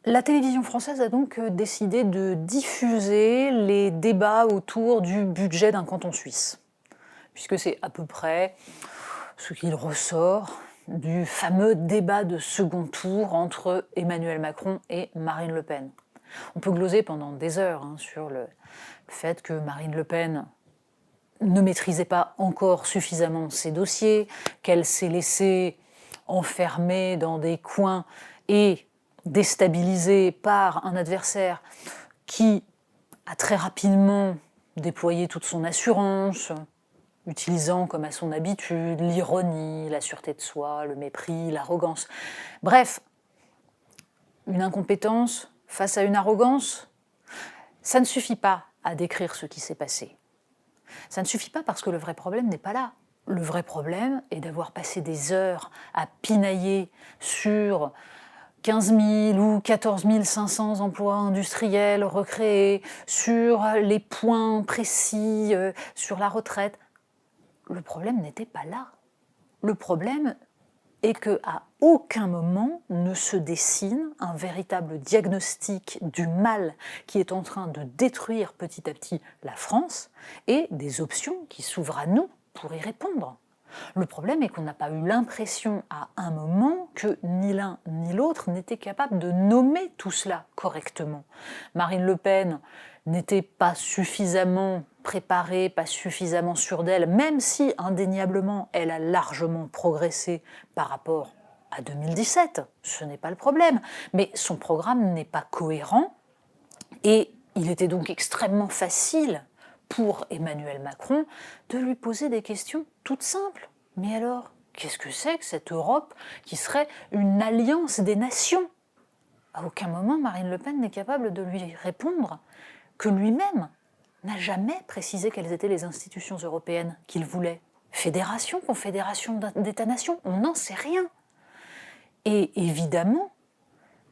La télévision française a donc décidé de diffuser les débats autour du budget d'un canton suisse, puisque c'est à peu près ce qu'il ressort du fameux débat de second tour entre Emmanuel Macron et Marine Le Pen. On peut gloser pendant des heures sur le fait que Marine Le Pen ne maîtrisait pas encore suffisamment ses dossiers, qu'elle s'est laissée enfermer dans des coins et déstabilisée par un adversaire qui a très rapidement déployé toute son assurance, utilisant comme à son habitude l'ironie, la sûreté de soi, le mépris, l'arrogance. Bref, une incompétence face à une arrogance, ça ne suffit pas à décrire ce qui s'est passé. Ça ne suffit pas parce que le vrai problème n'est pas là. Le vrai problème est d'avoir passé des heures à pinailler sur 15 000 ou 14 500 emplois industriels recréés, sur les points précis, sur la retraite. Le problème n'était pas là. Le problème est qu'à aucun moment ne se dessine un véritable diagnostic du mal qui est en train de détruire petit à petit la France et des options qui s'ouvrent à nous pour y répondre. Le problème est qu'on n'a pas eu l'impression à un moment que ni l'un ni l'autre n'était capable de nommer tout cela correctement. Marine Le Pen n'était pas suffisamment préparée, pas suffisamment sûre d'elle, même si indéniablement elle a largement progressé par rapport à 2017, ce n'est pas le problème, mais son programme n'est pas cohérent et il était donc extrêmement facile pour Emmanuel Macron de lui poser des questions toutes simples. Mais alors, qu'est-ce que c'est que cette Europe qui serait une alliance des nations ? À aucun moment, Marine Le Pen n'est capable de lui répondre que lui-même n'a jamais précisé quelles étaient les institutions européennes qu'il voulait. Fédération, confédération d'États-nations, on n'en sait rien. Et évidemment,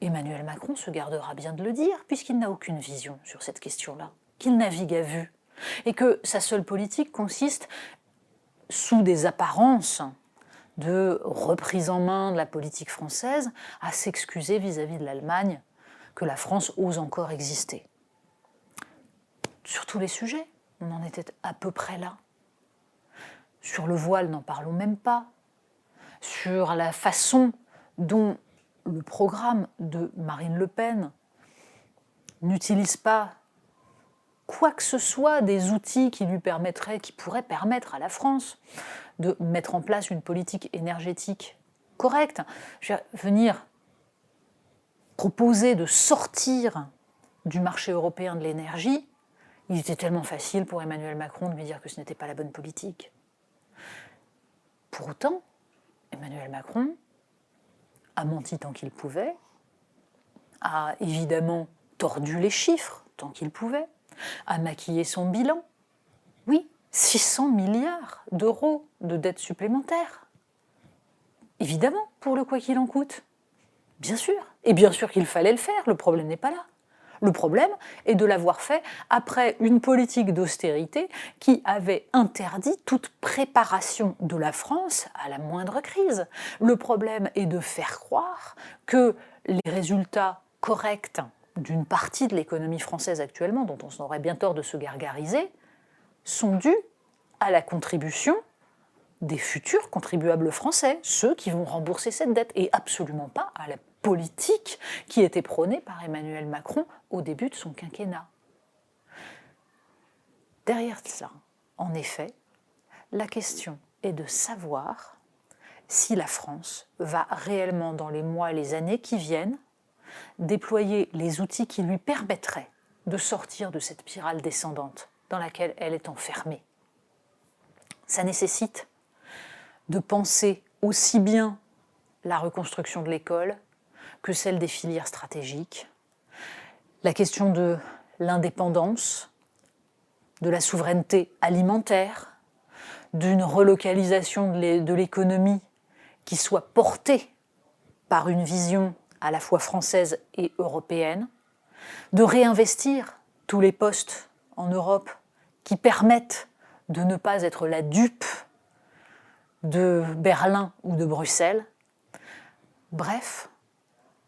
Emmanuel Macron se gardera bien de le dire, puisqu'il n'a aucune vision sur cette question-là, qu'il navigue à vue, et que sa seule politique consiste, sous des apparences de reprise en main de la politique française, à s'excuser vis-à-vis de l'Allemagne que la France ose encore exister. Sur tous les sujets, on en était à peu près là. Sur le voile, n'en parlons même pas. Sur la façon dont le programme de Marine Le Pen n'utilise pas quoi que ce soit des outils qui pourraient permettre à la France de mettre en place une politique énergétique correcte. Venir proposer de sortir du marché européen de l'énergie, il était tellement facile pour Emmanuel Macron de lui dire que ce n'était pas la bonne politique. Pour autant, Emmanuel Macron a menti tant qu'il pouvait, a évidemment tordu les chiffres tant qu'il pouvait, a maquillé son bilan. Oui, 600 milliards d'euros de dettes supplémentaires. Évidemment, pour le quoi qu'il en coûte. Bien sûr. Et bien sûr qu'il fallait le faire, le problème n'est pas là. Le problème est de l'avoir fait après une politique d'austérité qui avait interdit toute préparation de la France à la moindre crise. Le problème est de faire croire que les résultats corrects d'une partie de l'économie française actuellement, dont on aurait bien tort de se gargariser, sont dus à la contribution des futurs contribuables français, ceux qui vont rembourser cette dette, et absolument pas à la politique qui était prônée par Emmanuel Macron au début de son quinquennat. Derrière cela, en effet, la question est de savoir si la France va réellement, dans les mois et les années qui viennent, déployer les outils qui lui permettraient de sortir de cette spirale descendante dans laquelle elle est enfermée. Ça nécessite de penser aussi bien la reconstruction de l'école que celle des filières stratégiques, la question de l'indépendance, de la souveraineté alimentaire, d'une relocalisation de l'économie qui soit portée par une vision à la fois française et européenne, de réinvestir tous les postes en Europe qui permettent de ne pas être la dupe de Berlin ou de Bruxelles. Bref,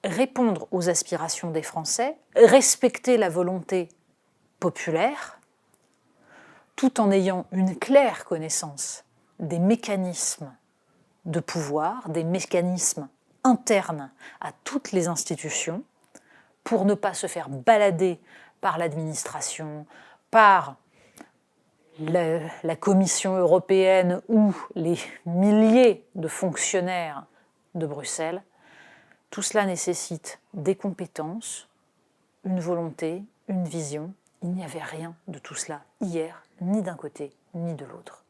répondre aux aspirations des Français, respecter la volonté populaire, tout en ayant une claire connaissance des mécanismes de pouvoir, des mécanismes internes à toutes les institutions, pour ne pas se faire balader par l'administration, par la Commission européenne ou les milliers de fonctionnaires de Bruxelles. Tout cela nécessite des compétences, une volonté, une vision. Il n'y avait rien de tout cela hier, ni d'un côté, ni de l'autre.